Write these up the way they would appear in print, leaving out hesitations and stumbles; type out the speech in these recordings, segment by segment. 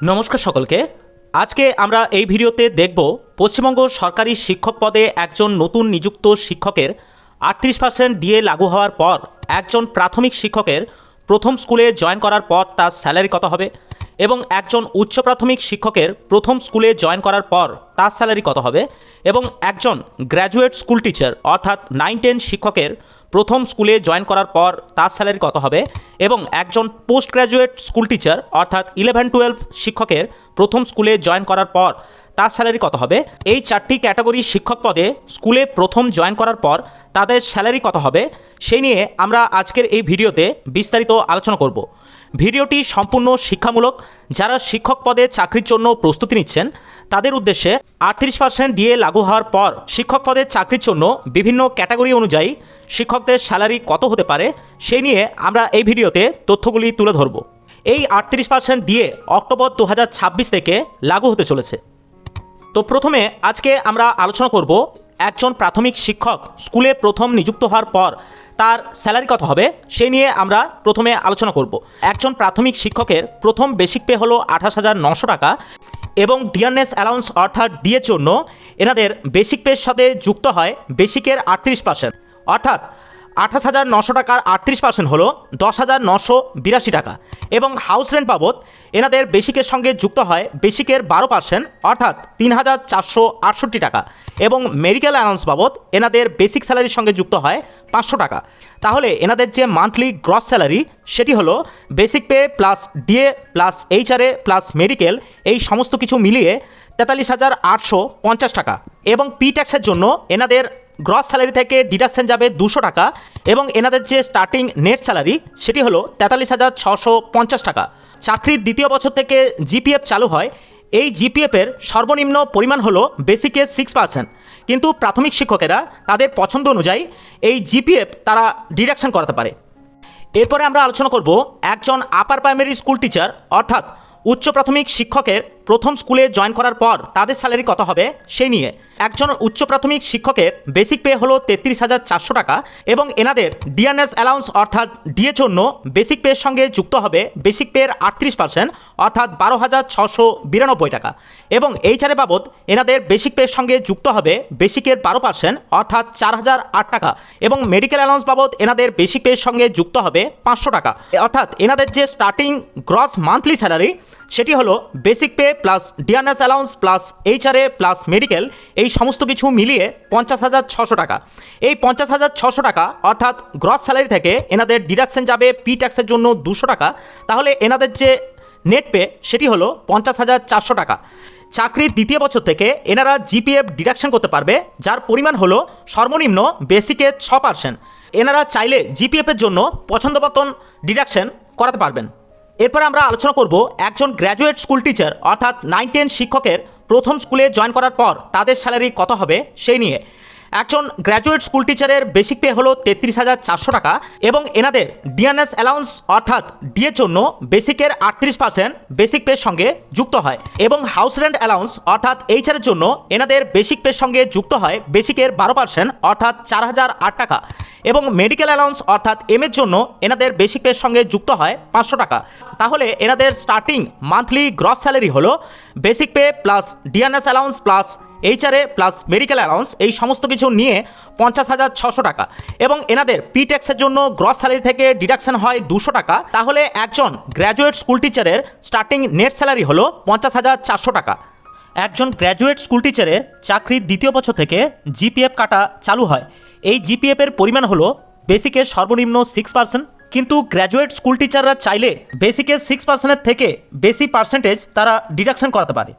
নমস্কার সকলকে। আজকে আমরা এই ভিডিওতে দেখব পশ্চিমবঙ্গ সরকারি শিক্ষক পদে একজন নতুন নিযুক্ত শিক্ষকের 38% ডিএ লাগু হওয়ার পর একজন প্রাথমিক শিক্ষকের প্রথম স্কুলে জয়েন করার পর তার স্যালারি কত হবে এবং একজন উচ্চ প্রাথমিক শিক্ষকের প্রথম স্কুলে জয়েন করার পর তার স্যালারি কত হবে এবং একজন গ্র্যাজুয়েট স্কুল টিচার অর্থাৎ 9-10 শিক্ষকের প্রথম স্কুলে জয়েন করার পর তার স্যালারি কত হবে এবং একজন পোস্ট গ্র্যাজুয়েট স্কুল টিচার অর্থাৎ 11-12 শিক্ষকের প্রথম স্কুলে জয়েন করার পর তার স্যালারি কত হবে, এই চারটি ক্যাটাগরি শিক্ষক পদে স্কুলে প্রথম জয়েন করার পর তাদের স্যালারি কত হবে সেই নিয়ে আমরা আজকের এই ভিডিওতে বিস্তারিত আলোচনা করব। ভিডিওটি সম্পূর্ণ শিক্ষামূলক। যারা শিক্ষক পদে চাকরির জন্য প্রস্তুতি নিচ্ছেন তাদের উদ্দেশ্যে 38% ডিএ লাগু হওয়ার পর শিক্ষক পদে চাকরির জন্য বিভিন্ন ক্যাটাগরি অনুযায়ী শিক্ষকদের স্যালারি কত হতে পারে সেই নিয়ে আমরা এই ভিডিওতে তথ্যগুলি তুলে ধরব। এই 38% ডিএ অক্টোবর 2026 থেকে লাগু হতে চলেছে। তো প্রথমে আজকে আমরা আলোচনা করব একজন প্রাথমিক শিক্ষক স্কুলে প্রথম নিযুক্ত হওয়ার পর তার স্যালারি কত হবে সেই নিয়ে আমরা প্রথমে আলোচনা করব। একজন প্রাথমিক শিক্ষকের প্রথম বেসিক পে হলো 28,900 টাকা এবং ডিয়ারনেস অ্যালাউন্স অর্থাৎ ডিএর জন্য এনাদের বেসিক পের সাথে যুক্ত হয় বেসিকের 38%, অর্থাৎ 28,900 টাকার 38% হলো 10,982 টাকা এবং হাউস রেন্ট বাবদ এনাদের বেসিকের সঙ্গে যুক্ত হয় বেসিকের 12% অর্থাৎ 3,468 টাকা এবং মেডিকেল অ্যালাউন্স বাবদ এনাদের বেসিক স্যালারির সঙ্গে যুক্ত হয় 500 টাকা। তাহলে এনাদের যে মান্থলি গ্রস স্যালারি সেটি হলো basic pay plus DA plus HRA plus medical এই সমস্ত কিছু মিলিয়ে 43,850 টাকা এবং পি ট্যাক্সের জন্য এনাদের গ্রস স্যালারি থেকে ডিডাকশন যাবে 200 টাকা এবং এনাদের যে স্টার্টিং নেট স্যালারি সেটি হলো 43,650 টাকা। চাকরির দ্বিতীয় বছর থেকে জিপিএফ চালু হয়। এই জিপিএফের সর্বনিম্ন পরিমাণ হলো বেসিকের 6%, কিন্তু প্রাথমিক শিক্ষকেরা তাদের পছন্দ অনুযায়ী এই জিপিএফ তারা ডিডাকশন করাতে পারে। এরপরে আমরা আলোচনা করব একজন আপার প্রাইমারি স্কুল টিচার অর্থাৎ উচ্চ প্রাথমিক শিক্ষকের প্রথম স্কুলে জয়েন করার পর তাদের স্যালারি কত হবে সেই নিয়ে। একজন উচ্চ প্রাথমিক শিক্ষকের বেসিক পে হলো 33,400 টাকা এবং এনাদের ডিয়ারনেস অ্যালাউন্স অর্থাৎ ডিএর জন্য বেসিক পের সঙ্গে যুক্ত হবে বেসিক পের 38% অর্থাৎ 12,692 টাকা এবং এইচআরএ বাবদ এনাদের বেসিক পের সঙ্গে যুক্ত হবে বেসিকের 12% অর্থাৎ 4,008 টাকা এবং মেডিকেল অ্যালাউন্স বাবদ এনাদের বেসিক পের সঙ্গে যুক্ত হবে 500 টাকা, অর্থাৎ এনাদের যে স্টার্টিং গ্রস মান্থলি স্যালারি সেটি হলো basic pay plus dearness allowance plus HRA plus medical এই সমস্ত কিছু মিলিয়ে 50,600 টাকা। এই 50,600 টাকা অর্থাৎ গ্রস স্যালারি থেকে এনাদের ডিডাকশন যাবে পি ট্যাক্সের জন্য 200 টাকা। তাহলে এনাদের যে নেট পে সেটি হলো 50,400 টাকা। চাকরির দ্বিতীয় বছর থেকে এনারা জিপিএফ ডিডাকশন করতে পারবে যার পরিমাণ হলো সর্বনিম্ন বেসিকের 6%। এনারা চাইলে জিপিএফের জন্য পছন্দ মতন ডিডাকশন করাতে পারবেন। এরপর আমরা আলোচনা করব একজন গ্র্যাজুয়েট স্কুল টিচার অর্থাৎ 9-10 শিক্ষকের প্রথম স্কুলে জয়েন করার পর তাদের স্যালারি কত হবে সেই নিয়ে। একজন গ্র্যাজুয়েট স্কুল টিচারের বেসিক পে হলো 33,400 টাকা এবং এনাদের ডিয়ারনেস অ্যালাউন্স অর্থাৎ ডিএর জন্য বেসিকের 38% বেসিক পের সঙ্গে যুক্ত হয় এবং হাউস রেন্ট অ্যালাউন্স অর্থাৎ এইচআরের জন্য এনাদের বেসিক পের সঙ্গে যুক্ত হয় বেসিকের 12% অর্থাৎ 4,008 টাকা এবং মেডিকেল অ্যালাউন্স অর্থাৎ এম এর জন্য এনাদের বেসিক পের সঙ্গে যুক্ত হয় 500 টাকা। তাহলে এনাদের স্টার্টিং মান্থলি গ্রস স্যালারি হলো basic pay plus dearness allowance plus HRA plus medical allowance এই সমস্ত কিছু নিয়ে 50,600 টাকা এবং এনাদের পি ট্যাক্সের জন্য গ্রস স্যালারি থেকে ডিডাকশন হয় 200 টাকা। তাহলে একজন গ্র্যাজুয়েট স্কুল টিচারের স্টার্টিং নেট স্যালারি হলো 50,400 টাকা। একজন গ্র্যাজুয়েট স্কুল টিচারের চাকরির দ্বিতীয় বছর থেকে জিপিএফ কাটা চালু হয়। এই জিপিএফের পরিমাণ হলো বেসিকের সর্বনিম্ন 6%, কিন্তু গ্র্যাজুয়েট স্কুল টিচাররা চাইলে বেসিকের 6%-এর থেকে বেশি পার্সেন্টেজ তারা ডিডাকশন করাতে পারে।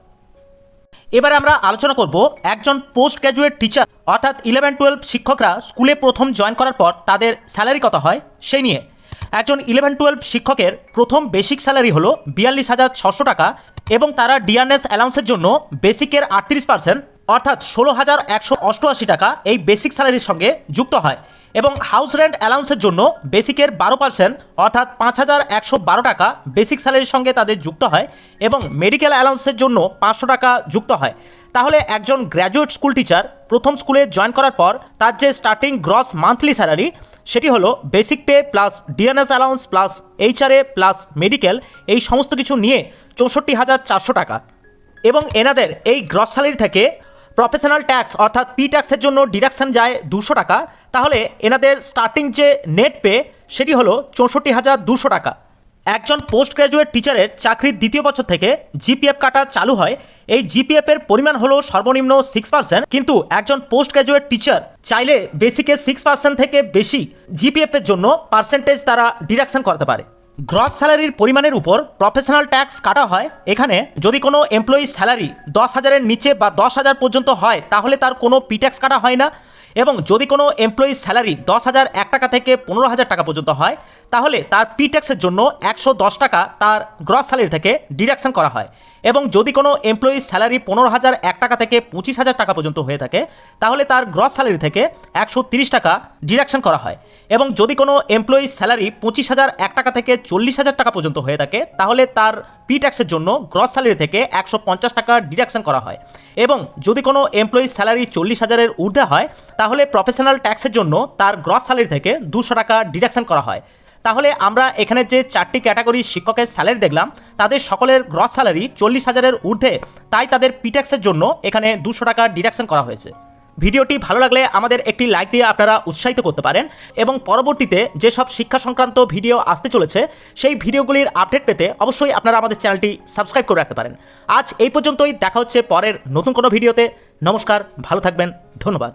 এবারে আমরা আলোচনা করব একজন পোস্ট গ্র্যাজুয়েট টিচার অর্থাৎ 11-12 শিক্ষকরা স্কুলে প্রথম জয়েন করার পর তাদের স্যালারি কত হয় সেই নিয়ে। একজন 11-12 শিক্ষকের প্রথম বেসিক স্যালারি হলো 42,600 টাকা এবং তারা ডিয়ারনেস অ্যালাউন্সের জন্য বেসিকের 38% অর্থাৎ 16,188 টাকা এই বেসিক স্যালারির সঙ্গে যুক্ত হয় এবং হাউস রেন্ট অ্যালাউন্সের জন্য বেসিকের 12% অর্থাৎ 5,112 টাকা বেসিক স্যালারির সঙ্গে তাদের যুক্ত হয় এবং মেডিকেল অ্যালাউন্সের জন্য 500 টাকা যুক্ত হয়। তাহলে একজন গ্র্যাজুয়েট স্কুল টিচার প্রথম স্কুলে জয়েন করার পর তার যে স্টার্টিং গ্রস মান্থলি স্যালারি সেটি হলো basic pay plus DNS allowance plus HRA plus medical, এই সমস্ত কিছু নিয়ে 64,400 টাকা। এবং এনাদের এই গ্রস স্যালারি থেকে প্রফেশনাল ট্যাক্স অর্থাৎ পি ট্যাক্সের জন্য ডিডাকশন যায় 200 টাকা। তাহলে এনাদের স্টার্টিং যে নেট পে সেটি হলো 64,200 টাকা। একজন পোস্ট গ্র্যাজুয়েট টিচারের চাকরির দ্বিতীয় বছর থেকে জিপিএফ কাটা চালু হয়। এই জিপিএফ এর পরিমাণ হলো সর্বনিম্ন 6%, কিন্তু একজন পোস্ট গ্র্যাজুয়েট টিচার চাইলে বেসিকে 6% থেকে বেশি জিপিএফ এর জন্য পার্সেন্টেজ তারা ডিডাকশন করতে পারে। গ্রস স্যালারির পরিমাণের উপর প্রফেশনাল ট্যাক্স কাটা হয়। এখানে যদি কোনো এমপ্লয়ির স্যালারি 10,000-এর নিচে বা 10,000 পর্যন্ত হয় তাহলে তার কোনো পি ট্যাক্স কাটা হয় না, এবং যদি কোনো এমপ্লয়ির স্যালারি 10,001 টাকা থেকে 15,000 টাকা পর্যন্ত হয় তাহলে তার পি ট্যাক্সের জন্য 110 টাকা তার গ্রস স্যালারি থেকে ডিডাকশন করা হয়। এবং যদি কোনো এমপ্লয়ির স্যালারি 15,001 টাকা থেকে 25,000 টাকা পর্যন্ত হয়ে থাকে তাহলে তার গ্রস স্যালারি থেকে 130 টাকা ডিডাকশন করা হয়। এবং যদি কোনো এমপ্লয়ির স্যালারি 25,001 টাকা থেকে 40,000 টাকা পর্যন্ত হয়ে থাকে তাহলে তার পি ট্যাক্সের জন্য গ্রস স্যালারি থেকে 150 টাকা ডিডাকশন করা হয়। এবং যদি কোনো এমপ্লয়ির স্যালারি 40,000-এর ঊর্ধ্বে হয় তাহলে প্রফেশনাল ট্যাক্সের জন্য তার গ্রস স্যালারি থেকে 200 টাকা ডিডাকশন করা হয়। তাহলে আমরা এখানে যে 4টি ক্যাটাগরির শিক্ষকের স্যালারি দেখলাম তাদের সকলের গ্রস স্যালারি 40,000-এর ঊর্ধ্বে, তাই তাদের পি ট্যাক্সের জন্য এখানে 200 টাকা ডিডাকশন করা হয়েছে। ভিডিওটি ভালো লাগলে আমাদের একটি লাইক দিয়ে আপনারা উৎসাহিত করতে পারেন, এবং পরবর্তীতে যেসব শিক্ষা সংক্রান্ত ভিডিও আসতে চলেছে সেই ভিডিওগুলির আপডেট পেতে অবশ্যই আপনারা আমাদের চ্যানেলটি সাবস্ক্রাইব করে রাখতে পারেন। আজ এই পর্যন্তই, দেখা হচ্ছে পরের নতুন কোনো ভিডিওতে। নমস্কার, ভালো থাকবেন, ধন্যবাদ।